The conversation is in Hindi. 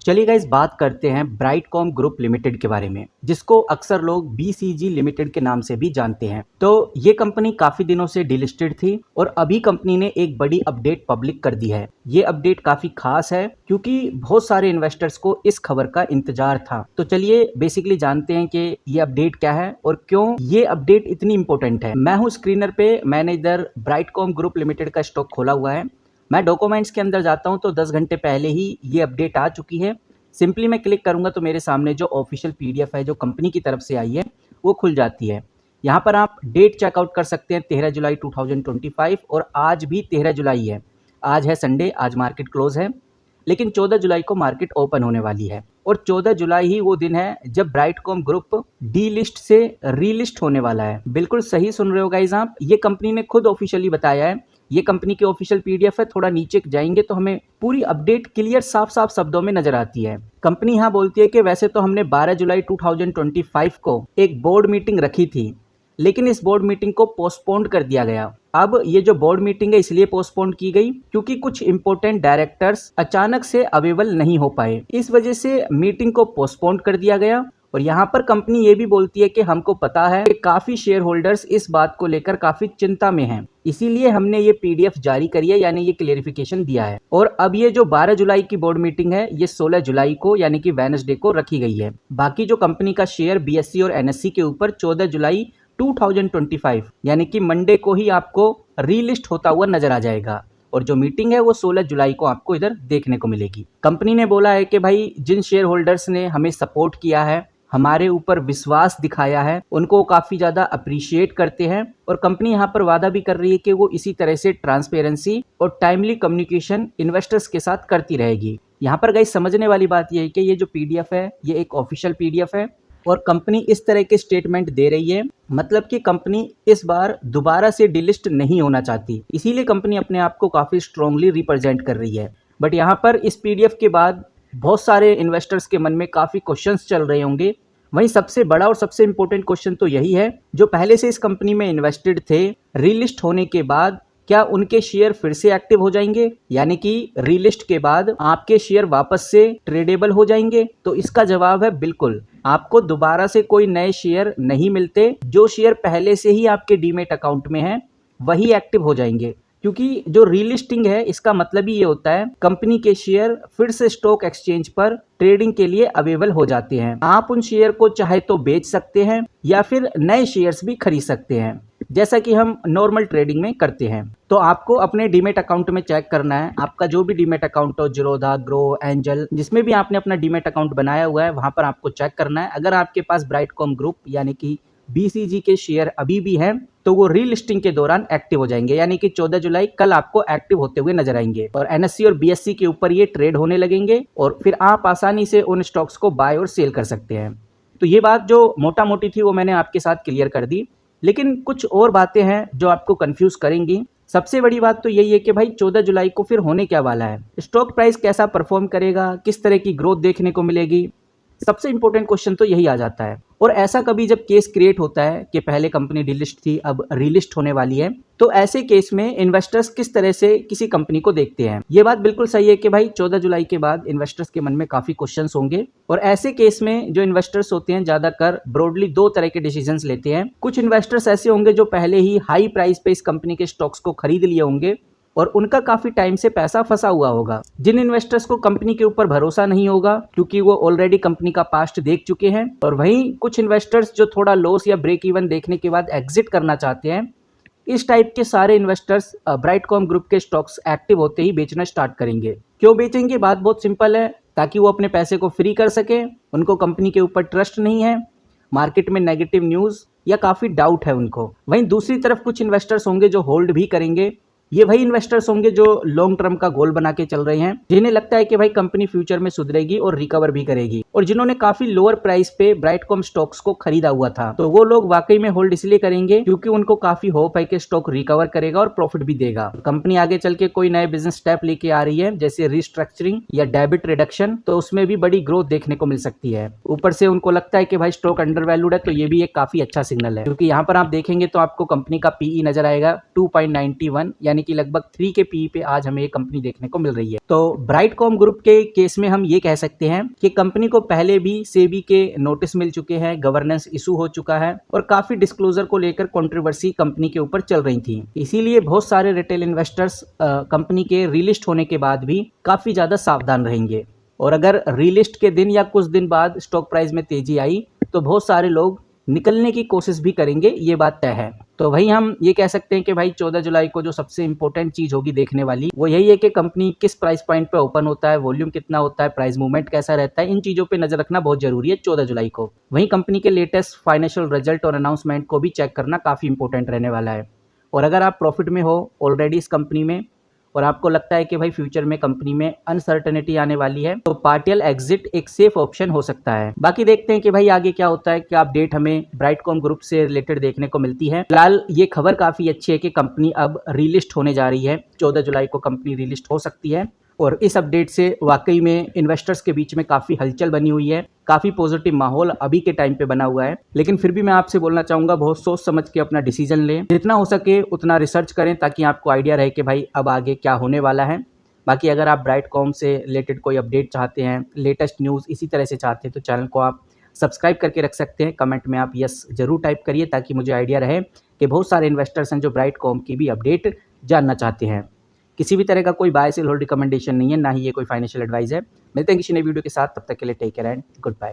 चलिए गाइस बात करते हैं ब्राइटकॉम ग्रुप लिमिटेड के बारे में, जिसको अक्सर लोग बीसीजी लिमिटेड के नाम से भी जानते हैं। तो ये कंपनी काफी दिनों से डिलिस्टेड थी और अभी कंपनी ने एक बड़ी अपडेट पब्लिक कर दी है। ये अपडेट काफी खास है क्योंकि बहुत सारे इन्वेस्टर्स को इस खबर का इंतजार था। तो चलिए बेसिकली जानते हैं कि ये अपडेट क्या है और क्यों ये अपडेट इतनी इंपॉर्टेंट है। मैं हूँ स्क्रीनर पे, मैंने इधर ब्राइटकॉम ग्रुप लिमिटेड का स्टॉक खोला हुआ है। मैं डॉक्यूमेंट्स के अंदर जाता हूं तो 10 घंटे पहले ही ये अपडेट आ चुकी है। सिंपली मैं क्लिक करूंगा तो मेरे सामने जो ऑफिशियल पीडीएफ है जो कंपनी की तरफ से आई है वो खुल जाती है। यहाँ पर आप डेट चेकआउट कर सकते हैं 13 जुलाई 2025 और आज भी 13 जुलाई है। आज है संडे, आज मार्केट क्लोज है, लेकिन 14 जुलाई को मार्केट ओपन होने वाली है और 14 जुलाई ही वो दिन है जब ब्राइटकॉम ग्रुप डी लिस्ट से रीलिस्ट होने वाला है। बिल्कुल सही सुन रहे हो गाइस आप, ये कंपनी ने खुद ऑफिशियली बताया है। ये कंपनी की ऑफिशियल पीडीएफ है, थोड़ा नीचे जाएंगे तो हमें पूरी अपडेट क्लियर साफ साफ शब्दों में नजर आती है। कंपनी यहाँ बोलती है कि वैसे तो हमने 12 जुलाई 2025 को एक बोर्ड मीटिंग रखी थी, लेकिन इस बोर्ड मीटिंग को पोस्टपोन्ड कर दिया गया। अब ये जो बोर्ड मीटिंग है इसलिए पोस्टपोन्ड की गई क्योंकि कुछ इंपॉर्टेंट डायरेक्टर्स अचानक से अवेलेबल नहीं हो पाए, इस वजह से मीटिंग को पोस्टपोन्ड कर दिया गया। और यहाँ पर कंपनी ये भी बोलती है कि हमको पता है कि काफी शेयर होल्डर्स इस बात को लेकर काफी चिंता में हैं, इसीलिए हमने ये पीडीएफ जारी करी है, यानी ये क्लेरिफिकेशन दिया है। और अब ये जो 12 जुलाई की बोर्ड मीटिंग है ये 16 जुलाई को यानी कि वेडनेसडे को रखी गई है। बाकी जो कंपनी का शेयर बीएससी और एनएससी के ऊपर 14 जुलाई 2025 यानी कि मंडे को ही आपको रीलिस्ट होता हुआ नजर आ जाएगा और जो मीटिंग है वो 16 जुलाई को आपको इधर देखने को मिलेगी। कंपनी ने बोला है कि भाई जिन शेयर होल्डर्स ने हमें सपोर्ट किया है, हमारे ऊपर विश्वास दिखाया है, उनको काफी ज्यादा अप्रिशिएट करते हैं और कंपनी यहाँ पर वादा भी कर रही है कि वो इसी तरह से ट्रांसपेरेंसी और टाइमली कम्युनिकेशन इन्वेस्टर्स के साथ करती रहेगी। यहाँ पर गाइस समझने वाली बात यह है कि ये जो पीडीएफ है ये एक ऑफिशियल पीडीएफ है और कंपनी इस तरह के स्टेटमेंट दे रही है, मतलब कि कंपनी इस बार दोबारा से डिलिस्ट नहीं होना चाहती, इसीलिए कंपनी अपने आप को काफी स्ट्रांगली रिप्रेजेंट कर रही है। बट यहाँ पर इस पीडीएफ के बाद बहुत सारे इन्वेस्टर्स के मन में काफी क्वेश्चंस चल रहे होंगे। वहीं सबसे बड़ा और सबसे इंपॉर्टेंट क्वेश्चन तो यही है, जो पहले से इस कंपनी में इन्वेस्टेड थे, रीलिस्ट होने के बाद क्या उनके शेयर फिर से एक्टिव हो जाएंगे, यानी कि रीलिस्ट के बाद आपके शेयर वापस से ट्रेडेबल हो जाएंगे? तो इसका जवाब है बिल्कुल। आपको दोबारा से कोई नए शेयर नहीं मिलते, जो शेयर पहले से ही आपके डीमेट अकाउंट में है वही एक्टिव हो जाएंगे, क्योंकि जो रीलिस्टिंग है इसका मतलब ही ये होता है कंपनी के शेयर फिर से स्टॉक एक्सचेंज पर ट्रेडिंग के लिए अवेलेबल हो जाते हैं। आप उन शेयर को चाहे तो बेच सकते हैं या फिर नए शेयर्स भी खरीद सकते हैं, जैसा कि हम नॉर्मल ट्रेडिंग में करते हैं। तो आपको अपने डीमेट अकाउंट में चेक करना है, आपका जो भी डीमेट अकाउंट हो, जीरोधा, ग्रो, एंजल, जिसमें भी आपने अपना डीमेट अकाउंट बनाया हुआ है वहां पर आपको चेक करना है। अगर आपके पास ब्राइटकॉम ग्रुप यानी कि बीसीजी के शेयर अभी भी हैं तो वो रीलिस्टिंग के दौरान एक्टिव हो जाएंगे, यानी कि 14 जुलाई कल आपको एक्टिव होते हुए नजर आएंगे और एनएससी और बीएससी के ऊपर ये ट्रेड होने लगेंगे और फिर आप आसानी से उन स्टॉक्स को बाय और सेल कर सकते हैं। तो ये बात जो मोटा मोटी थी वो मैंने आपके साथ क्लियर कर दी, लेकिन कुछ और बातें हैं जो आपको कंफ्यूज करेंगी। सबसे बड़ी बात तो यही है कि भाई 14 जुलाई को फिर होने क्या वाला है, स्टॉक प्राइस कैसा परफॉर्म करेगा, किस तरह की ग्रोथ देखने को मिलेगी। सबसे इंपॉर्टेंट क्वेश्चन तो यही आ जाता है। और ऐसा कभी जब केस क्रिएट होता है कि पहले कंपनी डिलिस्ट थी अब रीलिस्ट होने वाली है, तो ऐसे केस में इन्वेस्टर्स किस तरह से किसी कंपनी को देखते हैं। ये बात बिल्कुल सही है कि भाई 14 जुलाई के बाद इन्वेस्टर्स के मन में काफी क्वेश्चंस होंगे और ऐसे केस में जो इन्वेस्टर्स होते हैं ज्यादातर ब्रॉडली दो तरह के डिसीजंस लेते हैं। कुछ इन्वेस्टर्स ऐसे होंगे जो पहले ही हाई प्राइस पे इस कंपनी के स्टॉक्स को खरीद लिए होंगे और उनका काफी टाइम से पैसा फंसा हुआ होगा। जिन इन्वेस्टर्स को कंपनी के ऊपर भरोसा नहीं होगा क्योंकि वो ऑलरेडी कंपनी का पास्ट देख चुके हैं, और वहीं कुछ इन्वेस्टर्स जो थोड़ा लॉस या ब्रेक इवन देखने के बाद एग्जिट करना चाहते हैं, इस टाइप के सारे इन्वेस्टर्स ब्राइटकॉम ग्रुप के स्टॉक्स एक्टिव होते ही बेचना स्टार्ट करेंगे। क्यों बेचेंगे? बात बहुत सिंपल है, ताकि वो अपने पैसे को फ्री कर सके। उनको कंपनी के ऊपर ट्रस्ट नहीं है, मार्केट में नेगेटिव न्यूज या काफी डाउट है उनको। वहीं दूसरी तरफ कुछ इन्वेस्टर्स होंगे जो होल्ड भी करेंगे। ये वही इन्वेस्टर्स होंगे जो लॉन्ग टर्म का गोल बना के चल रहे हैं, जिन्हें लगता है कि भाई कंपनी फ्यूचर में सुधरेगी और रिकवर भी करेगी, और जिन्होंने काफी लोअर प्राइस पे ब्राइटकॉम स्टॉक्स को खरीदा हुआ था, तो वो लोग वाकई में होल्ड इसलिए करेंगे क्योंकि उनको काफी होप है कि स्टॉक रिकवर करेगा और प्रॉफिट भी देगा। कंपनी आगे चल के कोई नए बिजनेस स्टेप लेके आ रही है जैसे रिस्ट्रक्चरिंग या डेबिट रिडक्शन, तो उसमें भी बड़ी ग्रोथ देखने को मिल सकती है। ऊपर से उनको लगता है कि भाई स्टॉक अंडर वैल्यूड है, तो ये भी एक काफी अच्छा सिग्नल है, क्योंकि यहाँ पर आप देखेंगे तो आपको कंपनी का पीई नजर आएगा 2.91 यानी यानी कि लगभग 3 के पीई पे आज हमें ये कंपनी देखने को मिल रही है। तो ब्राइटकॉम ग्रुप के केस में हम ये कह सकते हैं कि कंपनी को पहले भी सेबी के नोटिस मिल चुके हैं, गवर्नेंस इशू हो चुका है और काफी डिस्क्लोजर को लेकर कंट्रोवर्सी कंपनी के ऊपर चल रही थी। इसीलिए बहुत सारे रिटेल इन्वेस्टर्स कंपनी के रीलिस्ट होने के बाद भी काफी ज्यादा सावधान रहेंगे और अगर रीलिस्ट के दिन या कुछ दिन बाद स्टॉक प्राइस में तेजी आई तो बहुत सारे लोग निकलने की कोशिश भी करेंगे, ये बात तय है। तो वही हम ये कह सकते हैं कि भाई 14 जुलाई को जो सबसे इंपॉर्टेंट चीज होगी देखने वाली वो यही है कि कंपनी किस प्राइस पॉइंट पे ओपन होता है, वॉल्यूम कितना होता है, प्राइस मूवमेंट कैसा रहता है, इन चीजों पे नजर रखना बहुत जरूरी है 14 जुलाई को। वहीं कंपनी के लेटेस्ट फाइनेंशियल रिजल्ट और अनाउंसमेंट को भी चेक करना काफी इंपॉर्टेंट रहने वाला है। और अगर आप प्रॉफिट में हो ऑलरेडी इस कंपनी में और आपको लगता है कि भाई फ्यूचर में कंपनी में अनसर्टेनिटी आने वाली है तो पार्शियल एग्जिट एक सेफ ऑप्शन हो सकता है। बाकी देखते हैं कि भाई आगे क्या होता है, क्या अपडेट हमें ब्राइटकॉम ग्रुप से रिलेटेड देखने को मिलती है। फिलहाल ये खबर काफी अच्छी है कि कंपनी अब रीलिस्ट होने जा रही है, 14 जुलाई को कंपनी रीलिस्ट हो सकती है और इस अपडेट से वाकई में इन्वेस्टर्स के बीच में काफी हलचल बनी हुई है, काफी पॉजिटिव माहौल अभी के टाइम पे बना हुआ है। लेकिन फिर भी मैं आपसे बोलना चाहूंगा बहुत सोच समझ के अपना डिसीजन लें, जितना हो सके उतना रिसर्च करें ताकि आपको आइडिया रहे कि भाई अब आगे क्या होने वाला है। बाकी अगर आप ब्राइटकॉम से रिलेटेड कोई अपडेट चाहते हैं, लेटेस्ट न्यूज़ इसी तरह से चाहते हैं तो चैनल को आप सब्सक्राइब करके रख सकते हैं। कमेंट में आप यस जरूर टाइप करिए ताकि मुझे आइडिया रहे कि बहुत सारे इन्वेस्टर्स हैं जो ब्राइटकॉम की भी अपडेट जानना चाहते हैं। किसी भी तरह का कोई बाय सेल होल्ड रिकमेंडेशन नहीं है, ना ही ये कोई फाइनेंशियल एडवाइस है। मिलते हैं किसी नई वीडियो के साथ, तब तक के लिए take care and good bye.